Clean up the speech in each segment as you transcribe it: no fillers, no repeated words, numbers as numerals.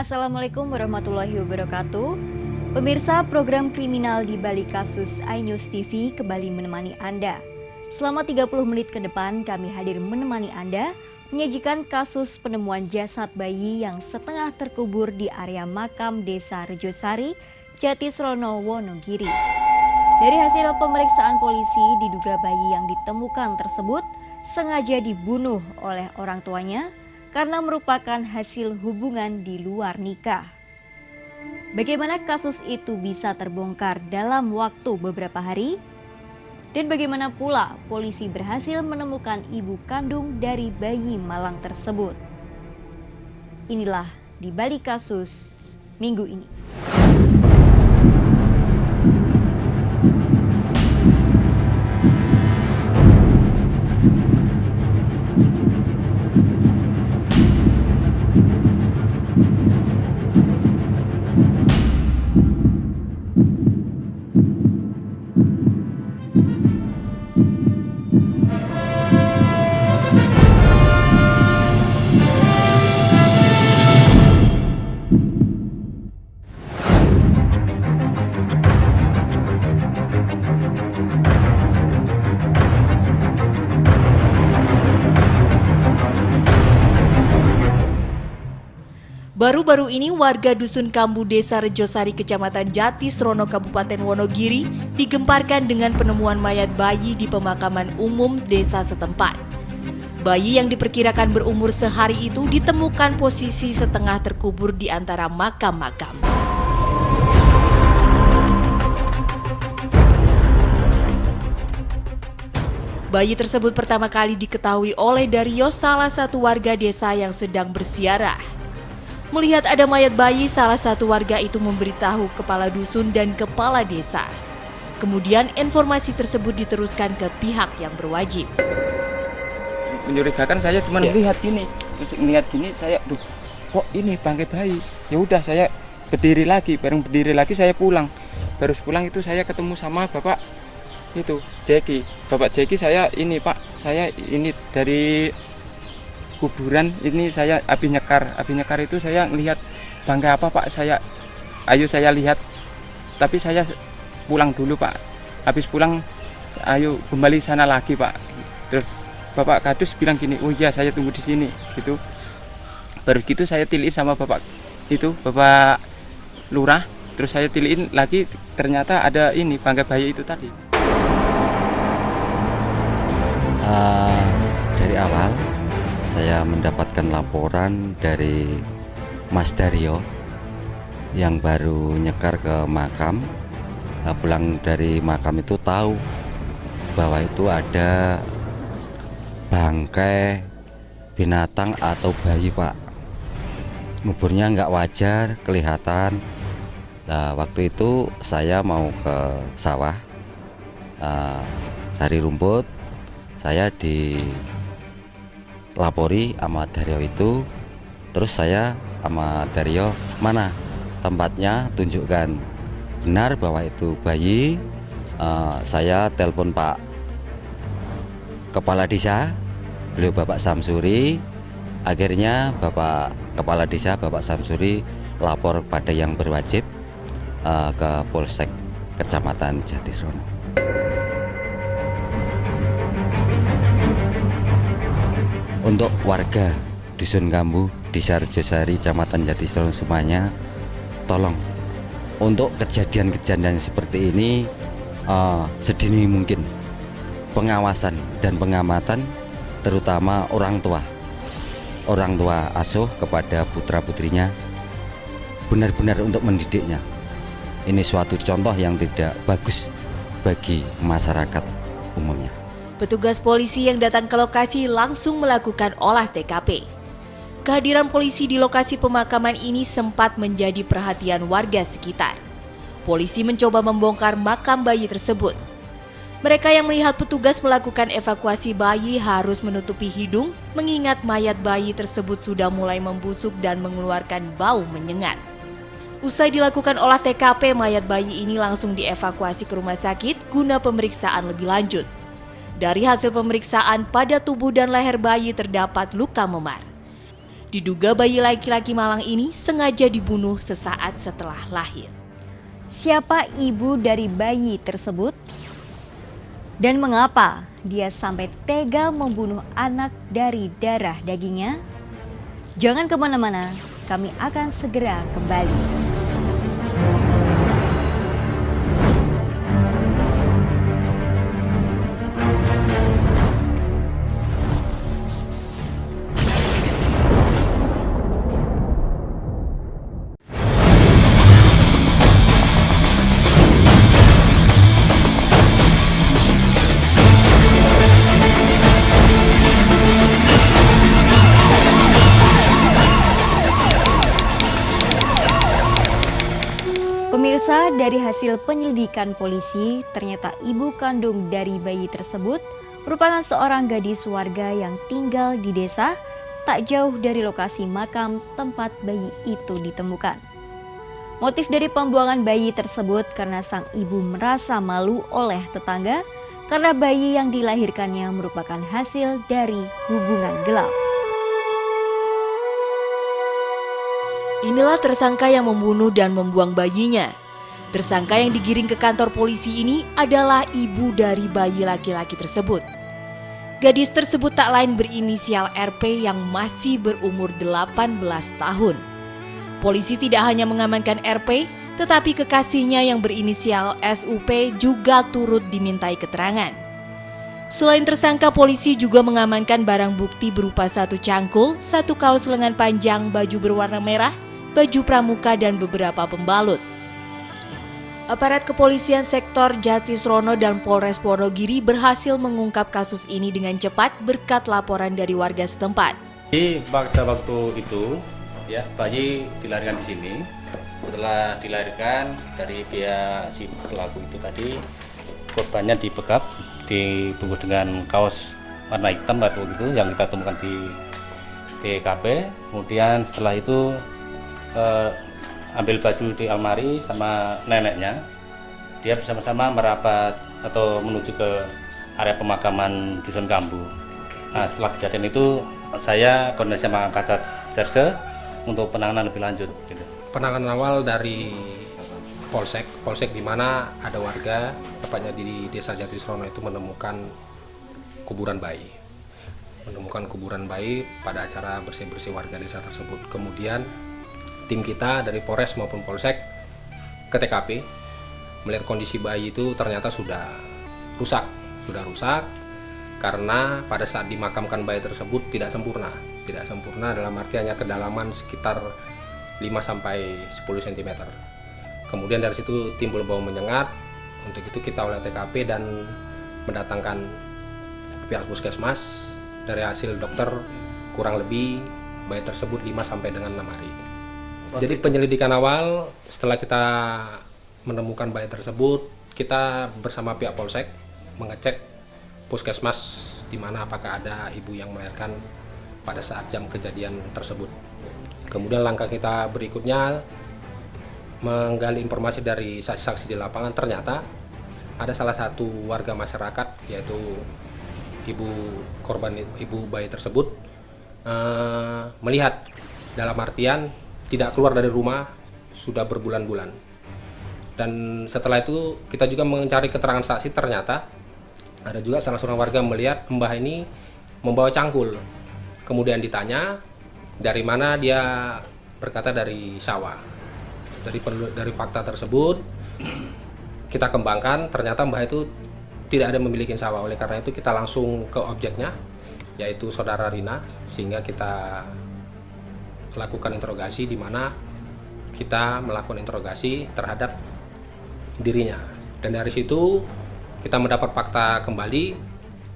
Assalamualaikum warahmatullahi wabarakatuh. Pemirsa, program kriminal di balik kasus iNews TV kembali menemani Anda. Selama 30 menit ke depan kami hadir menemani Anda menyajikan kasus penemuan jasad bayi yang setengah terkubur di area makam Desa Rejosari, Jatisrono, Wonogiri. Dari hasil pemeriksaan polisi, diduga bayi yang ditemukan tersebut sengaja dibunuh oleh orang tuanya karena merupakan hasil hubungan di luar nikah. Bagaimana kasus itu bisa terbongkar dalam waktu beberapa hari? Dan bagaimana pula polisi berhasil menemukan ibu kandung dari bayi malang tersebut? Inilah di balik kasus minggu ini. Baru-baru ini warga Dusun Kambu Desa Rejosari Kecamatan Jatisrono Kabupaten Wonogiri digemparkan dengan penemuan mayat bayi di pemakaman umum desa setempat. Bayi yang diperkirakan berumur sehari itu ditemukan posisi setengah terkubur di antara makam-makam. Bayi tersebut pertama kali diketahui oleh Dario, salah satu warga desa yang sedang berziarah. Melihat ada mayat bayi, salah satu warga itu memberitahu kepala dusun dan kepala desa. Kemudian informasi tersebut diteruskan ke pihak yang berwajib. Mencurigakan, saya cuma melihat gini, terus melihat gini saya, kok ini bangkai bayi. Ya udah, saya berdiri lagi, bareng berdiri lagi saya pulang. Baru pulang itu saya ketemu sama bapak itu Jeki. Bapak Jeki, saya ini Pak, saya ini dari kuburan ini, saya habis nyekar itu saya ngelihat bangkai apa Pak, saya lihat, tapi saya pulang dulu Pak. Habis pulang ayo kembali sana lagi Pak. Terus Bapak Kadus bilang gini, oh iya saya tunggu di sini gitu. Baru gitu saya tiliin sama Bapak itu, Bapak Lurah, terus saya tiliin lagi, ternyata ada ini bangkai bayi itu tadi. Dari awal saya mendapatkan laporan dari Mas Dario yang baru nyekar ke makam. Pulang dari makam itu tahu bahwa itu ada bangkai binatang atau bayi Pak. Nguburnya nggak wajar, kelihatan. Nah, waktu itu saya mau ke sawah cari rumput. Saya dilapori sama Dario itu, terus saya sama Dario, mana tempatnya, tunjukkan. Benar bahwa itu bayi. Saya telepon Pak Kepala Desa, beliau Bapak Samsuri. Akhirnya Bapak Kepala Desa, Bapak Samsuri lapor pada yang berwajib ke Polsek Kecamatan Jatisrono. Untuk warga Dusun Kambu, Desa Rejosari, Kecamatan Jatisrono semuanya, tolong untuk kejadian-kejadian seperti ini sedini mungkin pengawasan dan pengamatan, terutama orang tua asuh kepada putra-putrinya, benar-benar untuk mendidiknya. Ini suatu contoh yang tidak bagus bagi masyarakat umumnya. Petugas polisi yang datang ke lokasi langsung melakukan olah TKP. Kehadiran polisi di lokasi pemakaman ini sempat menjadi perhatian warga sekitar. Polisi mencoba membongkar makam bayi tersebut. Mereka yang melihat petugas melakukan evakuasi bayi harus menutupi hidung, mengingat mayat bayi tersebut sudah mulai membusuk dan mengeluarkan bau menyengat. Usai dilakukan olah TKP, mayat bayi ini langsung dievakuasi ke rumah sakit guna pemeriksaan lebih lanjut. Dari hasil pemeriksaan, pada tubuh dan leher bayi terdapat luka memar. Diduga bayi laki-laki malang ini sengaja dibunuh sesaat setelah lahir. Siapa ibu dari bayi tersebut? Dan mengapa dia sampai tega membunuh anak dari darah dagingnya? Jangan kemana-mana, kami akan segera kembali. Pemirsa, dari hasil penyelidikan polisi, ternyata ibu kandung dari bayi tersebut merupakan seorang gadis warga yang tinggal di desa tak jauh dari lokasi makam tempat bayi itu ditemukan. Motif dari pembuangan bayi tersebut karena sang ibu merasa malu oleh tetangga karena bayi yang dilahirkannya merupakan hasil dari hubungan gelap. Inilah tersangka yang membunuh dan membuang bayinya. Tersangka yang digiring ke kantor polisi ini adalah ibu dari bayi laki-laki tersebut. Gadis tersebut tak lain berinisial RP yang masih berumur 18 tahun. Polisi tidak hanya mengamankan RP, tetapi kekasihnya yang berinisial SUP juga turut dimintai keterangan. Selain tersangka, polisi juga mengamankan barang bukti berupa satu cangkul, satu kaos lengan panjang, baju berwarna merah, baju pramuka, dan beberapa pembalut. Aparat kepolisian sektor Jatisrono dan Polres Wonogiri berhasil mengungkap kasus ini dengan cepat berkat laporan dari warga setempat. Pada waktu itu, ya, bayi dilahirkan di sini. Setelah dilahirkan, dari pihak si pelaku itu tadi, korbannya dibekap, dibungkus dengan kaos warna hitam atau gitu yang kita temukan di TKP. Kemudian setelah itu ambil baju di almari sama neneknya, dia bersama-sama merapat atau menuju ke area pemakaman Dusun Kambu. Nah, setelah kejadian itu saya koordinasi sama Kasat Serse untuk penanganan lebih lanjut. Gitu. Penanganan awal dari Polsek di mana ada warga, tepatnya di Desa Jatisrono itu menemukan kuburan bayi. Pada acara bersih-bersih warga desa tersebut. Kemudian tim kita dari Polres maupun Polsek ke TKP melihat kondisi bayi itu ternyata sudah rusak karena pada saat dimakamkan bayi tersebut tidak sempurna dalam arti hanya kedalaman sekitar 5-10 cm. Kemudian dari situ timbul bau menyengat. Untuk itu kita olah TKP dan mendatangkan pihak puskesmas. Dari hasil dokter kurang lebih bayi tersebut 5 sampai dengan 6 hari. Jadi penyelidikan awal setelah kita menemukan bayi tersebut, kita bersama pihak Polsek mengecek puskesmas di mana apakah ada ibu yang melahirkan pada saat jam kejadian tersebut. Kemudian langkah kita berikutnya menggali informasi dari saksi-saksi di lapangan. Ternyata ada salah satu warga masyarakat, yaitu ibu bayi tersebut melihat, dalam artian tidak keluar dari rumah sudah berbulan-bulan. Dan setelah itu kita juga mencari keterangan saksi. Ternyata ada juga salah seorang warga melihat mbah ini membawa cangkul. Kemudian ditanya dari mana, dia berkata dari sawah. Dari fakta tersebut kita kembangkan, ternyata mbah itu tidak ada memiliki sawah. Oleh karena itu kita langsung ke objeknya, yaitu saudara Rina, sehingga kita lakukan interogasi, di mana kita melakukan interogasi terhadap dirinya. Dan dari situ kita mendapat fakta kembali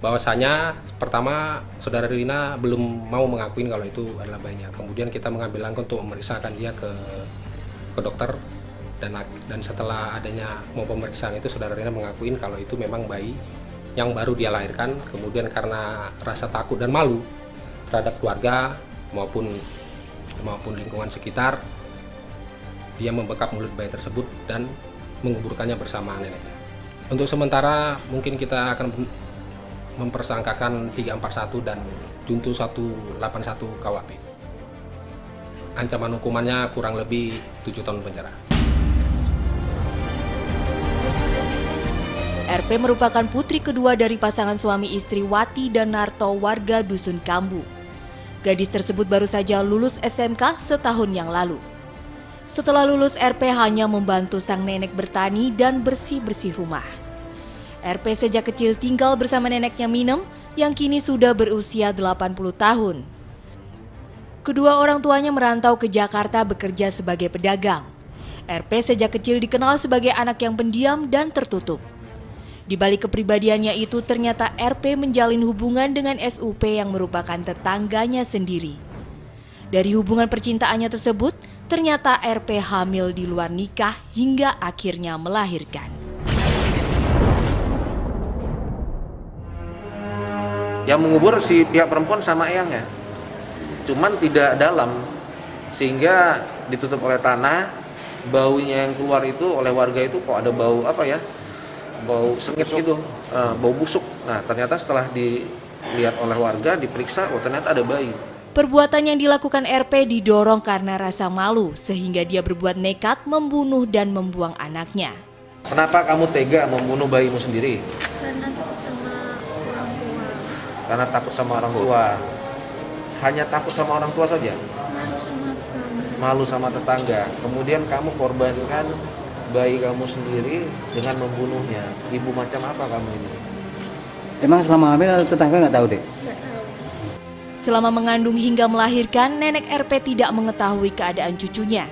bahwasanya pertama saudara Rina belum mau mengakui kalau itu adalah bayinya. Kemudian kita mengambil langkah untuk memeriksakan dia ke dokter, dan setelah adanya mau pemeriksaan itu saudara Rina mengakui kalau itu memang bayi yang baru dia lahirkan. Kemudian karena rasa takut dan malu terhadap keluarga maupun lingkungan sekitar, dia membekap mulut bayi tersebut dan menguburkannya bersama neneknya. Untuk sementara mungkin kita akan mempersangkakan 341 dan Junto 181 KUHP. ancaman hukumannya kurang lebih 7 tahun penjara. RP merupakan putri kedua dari pasangan suami istri Wati dan Narto warga Dusun Kambu. Gadis tersebut baru saja lulus SMK setahun yang lalu. Setelah lulus, RP hanya membantu sang nenek bertani dan bersih-bersih rumah. RP sejak kecil tinggal bersama neneknya Minem yang kini sudah berusia 80 tahun. Kedua orang tuanya merantau ke Jakarta bekerja sebagai pedagang. RP sejak kecil dikenal sebagai anak yang pendiam dan tertutup. Di balik kepribadiannya itu ternyata RP menjalin hubungan dengan SUP yang merupakan tetangganya sendiri. Dari hubungan percintaannya tersebut, ternyata RP hamil di luar nikah hingga akhirnya melahirkan. Yang mengubur si pihak perempuan sama eyangnya, cuman tidak dalam, sehingga ditutup oleh tanah. Baunya yang keluar itu oleh warga itu kok ada bau apa ya, bau sengit gitu, bau busuk. Nah ternyata setelah dilihat oleh warga, diperiksa, oh ternyata ada bayi. Perbuatan yang dilakukan RP didorong karena rasa malu sehingga dia berbuat nekat membunuh dan membuang anaknya. Kenapa kamu tega membunuh bayimu sendiri? Karena takut sama orang tua. Karena takut sama orang tua. Hanya takut sama orang tua saja? Malu sama tetangga. Malu sama tetangga. Kemudian kamu korbankan bayi kamu sendiri dengan membunuhnya. Ibu macam apa kamu ini? Emang selama hamil tetangga nggak tahu deh? Nggak tahu. Selama mengandung hingga melahirkan, nenek RP tidak mengetahui keadaan cucunya.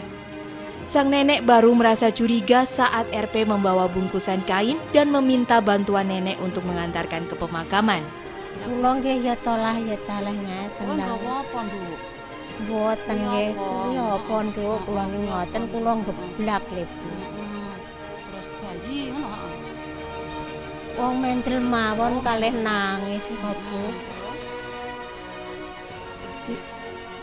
Sang nenek baru merasa curiga saat RP membawa bungkusan kain dan meminta bantuan nenek untuk mengantarkan ke pemakaman. Kula nggih ya tolah ngeten. Oh, nggak apa-apa, Nduk. Mboten nggih, ya apa Nduk, kula ngoten kula geblak lho. Terus bayi ngono, heeh. Wong mentel mawon kalih nangis kok Bu.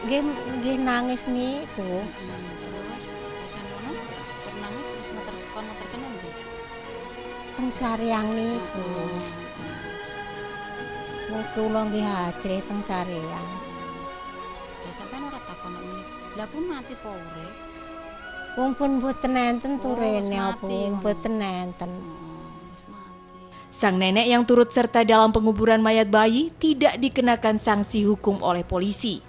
Nggih nangis niku. Terus bosan ngono, nangis terus muter kene ndi? Teng Saryang niku. Wong kula nggih hajre teng Saryang. Lah sampean ora takon nek ngene. Lah ku mati apa urip? Wong pun mboten enten turene wis apa mati, mboten enten. Wis mati. Sang nenek yang turut serta dalam penguburan mayat bayi tidak dikenakan sanksi hukum oleh polisi,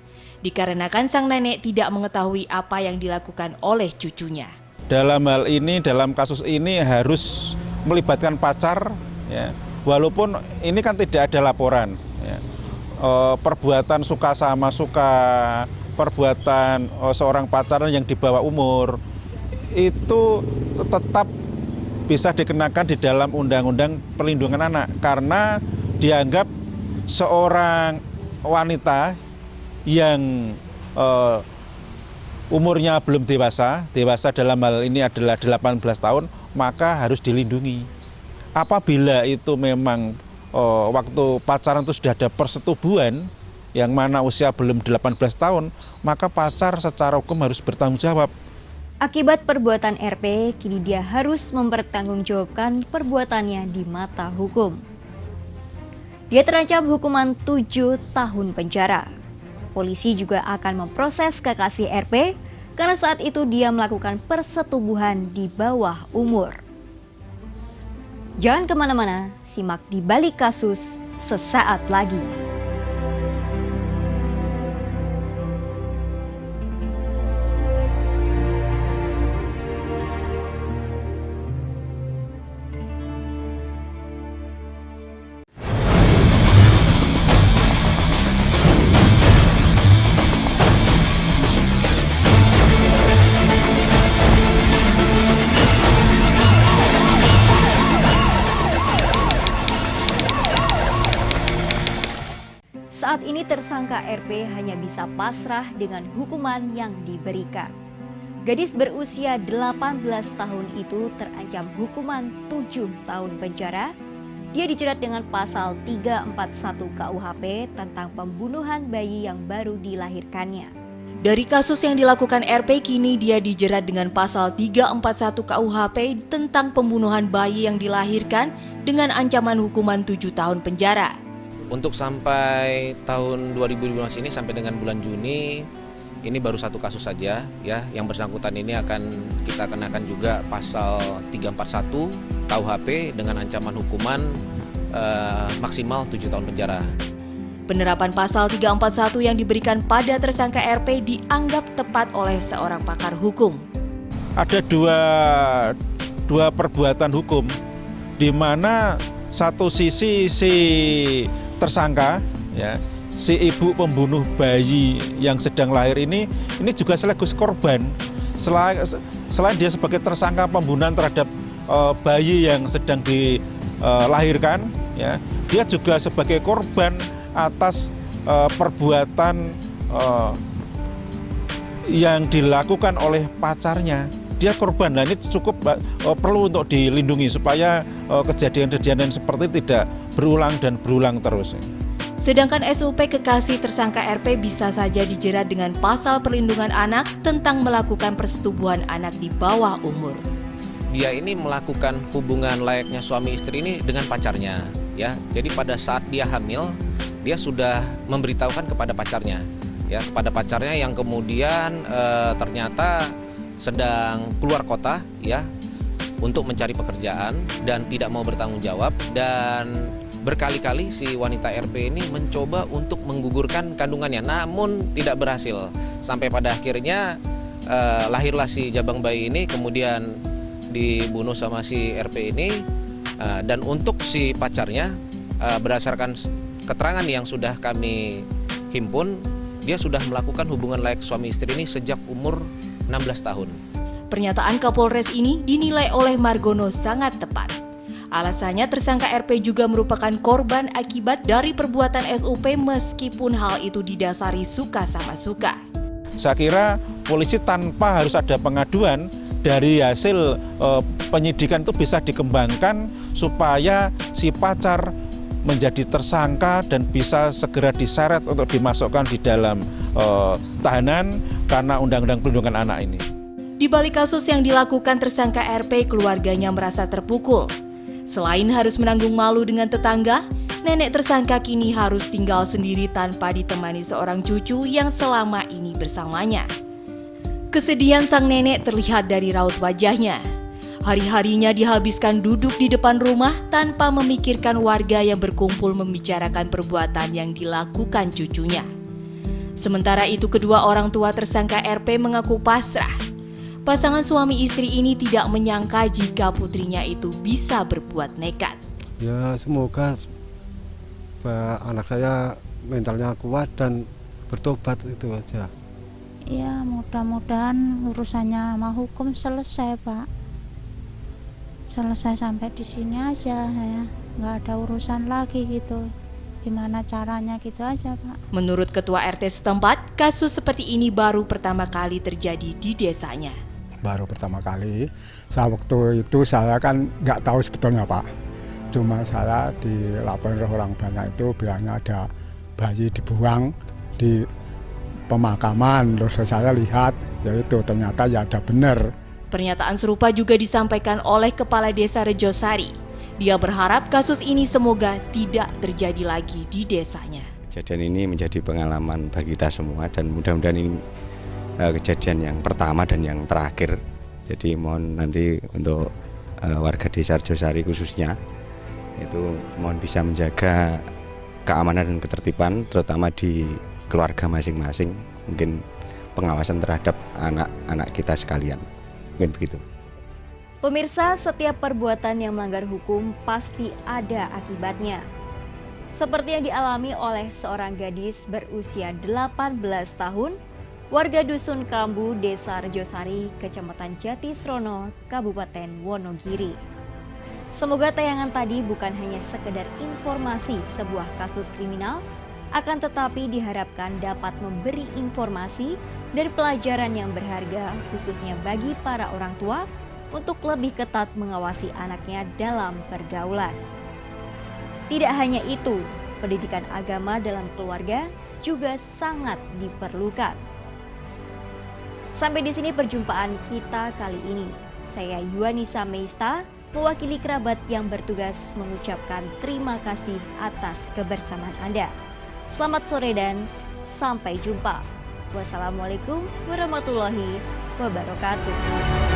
dikarenakan sang nenek tidak mengetahui apa yang dilakukan oleh cucunya. Dalam hal ini, dalam kasus ini harus melibatkan pacar, ya. Walaupun ini kan tidak ada laporan, ya. Perbuatan suka sama suka, perbuatan seorang pacaran yang di bawah umur, itu tetap bisa dikenakan di dalam Undang-Undang Perlindungan Anak, karena dianggap seorang wanita yang umurnya belum dewasa dalam hal ini adalah 18 tahun, maka harus dilindungi. Apabila itu memang waktu pacaran itu sudah ada persetubuhan, yang mana usia belum 18 tahun, maka pacar secara hukum harus bertanggung jawab. Akibat perbuatan RP, kini dia harus mempertanggungjawabkan perbuatannya di mata hukum. Dia terancam hukuman 7 tahun penjara. Polisi juga akan memproses kekasih RP karena saat itu dia melakukan persetubuhan di bawah umur. Jangan kemana-mana, simak Di Balik Kasus sesaat lagi. Saat ini tersangka RP hanya bisa pasrah dengan hukuman yang diberikan. Gadis berusia 18 tahun itu terancam hukuman 7 tahun penjara. Dia dijerat dengan pasal 341 KUHP tentang pembunuhan bayi yang baru dilahirkannya. Dari kasus yang dilakukan RP, kini dia dijerat dengan pasal 341 KUHP tentang pembunuhan bayi yang dilahirkan dengan ancaman hukuman 7 tahun penjara. Untuk sampai tahun 2015 ini, sampai dengan bulan Juni, ini baru satu kasus saja ya. Yang bersangkutan ini akan kita kenakan juga pasal 341 KUHP dengan ancaman hukuman maksimal 7 tahun penjara. Penerapan pasal 341 yang diberikan pada tersangka RP dianggap tepat oleh seorang pakar hukum. Ada dua perbuatan hukum di mana satu sisi si tersangka ya, si ibu pembunuh bayi yang sedang lahir ini juga sekaligus korban. Selain dia sebagai tersangka pembunuhan terhadap bayi yang sedang dilahirkan ya, dia juga sebagai korban atas perbuatan yang dilakukan oleh pacarnya. Dia korban. Nah, ini cukup perlu untuk dilindungi supaya kejadian-kejadian seperti ini tidak berulang dan berulang terus. Sedangkan SUP kekasih tersangka RP bisa saja dijerat dengan pasal perlindungan anak tentang melakukan persetubuhan anak di bawah umur. Dia ini melakukan hubungan layaknya suami istri ini dengan pacarnya ya. Jadi pada saat dia hamil, dia sudah memberitahukan kepada pacarnya ya, kepada pacarnya yang kemudian ternyata sedang keluar kota ya untuk mencari pekerjaan dan tidak mau bertanggung jawab, dan berkali-kali si wanita RP ini mencoba untuk menggugurkan kandungannya namun tidak berhasil. Sampai pada akhirnya lahirlah si jabang bayi ini, kemudian dibunuh sama si RP ini. Dan untuk si pacarnya berdasarkan keterangan yang sudah kami himpun, dia sudah melakukan hubungan layak suami istri ini sejak umur 16 tahun. Pernyataan Kapolres ini dinilai oleh Margono sangat tepat. Alasannya tersangka RP juga merupakan korban akibat dari perbuatan SUP meskipun hal itu didasari suka sama suka. Saya kira polisi tanpa harus ada pengaduan, dari hasil penyidikan itu bisa dikembangkan supaya si pacar menjadi tersangka dan bisa segera diseret untuk dimasukkan di dalam tahanan karena Undang-Undang Perlindungan Anak ini. Di balik kasus yang dilakukan tersangka RP, keluarganya merasa terpukul. Selain harus menanggung malu dengan tetangga, nenek tersangka kini harus tinggal sendiri tanpa ditemani seorang cucu yang selama ini bersamanya. Kesedihan sang nenek terlihat dari raut wajahnya. Hari-harinya dihabiskan duduk di depan rumah tanpa memikirkan warga yang berkumpul membicarakan perbuatan yang dilakukan cucunya. Sementara itu, kedua orang tua tersangka RP mengaku pasrah. Pasangan suami istri ini tidak menyangka jika putrinya itu bisa berbuat nekat. Ya, semoga anak saya mentalnya kuat dan bertobat, itu aja. Ya, mudah-mudahan urusannya sama hukum selesai, Pak. Selesai sampai di sini aja ya. Nggak ada urusan lagi gitu. Gimana caranya gitu aja, Pak. Menurut Ketua RT setempat, kasus seperti ini baru pertama kali terjadi di desanya. Baru pertama kali. Waktu itu saya kan nggak tahu sebetulnya, Pak. Cuma saya dilaporin orang banyak itu bilangnya ada bayi dibuang di pemakaman. Terus saya lihat, yaitu ternyata ya ada benar. Pernyataan serupa juga disampaikan oleh Kepala Desa Rejosari. Dia berharap kasus ini semoga tidak terjadi lagi di desanya. Kejadian ini menjadi pengalaman bagi kita semua dan mudah-mudahan ini kejadian yang pertama dan yang terakhir. Jadi mohon nanti untuk warga Desa Rejosari khususnya itu mohon bisa menjaga keamanan dan ketertiban terutama di keluarga masing-masing, mungkin pengawasan terhadap anak-anak kita sekalian, mungkin begitu. Pemirsa, setiap perbuatan yang melanggar hukum pasti ada akibatnya. Seperti yang dialami oleh seorang gadis berusia 18 tahun, warga Dusun Kambu, Desa Rejosari, Kecamatan Jatisrono, Kabupaten Wonogiri. Semoga tayangan tadi bukan hanya sekedar informasi sebuah kasus kriminal, akan tetapi diharapkan dapat memberi informasi dan pelajaran yang berharga khususnya bagi para orang tua untuk lebih ketat mengawasi anaknya dalam pergaulan. Tidak hanya itu, pendidikan agama dalam keluarga juga sangat diperlukan. Sampai di sini perjumpaan kita kali ini. Saya Yuanisa Meista, mewakili kerabat yang bertugas mengucapkan terima kasih atas kebersamaan Anda. Selamat sore dan sampai jumpa. Wassalamualaikum warahmatullahi wabarakatuh.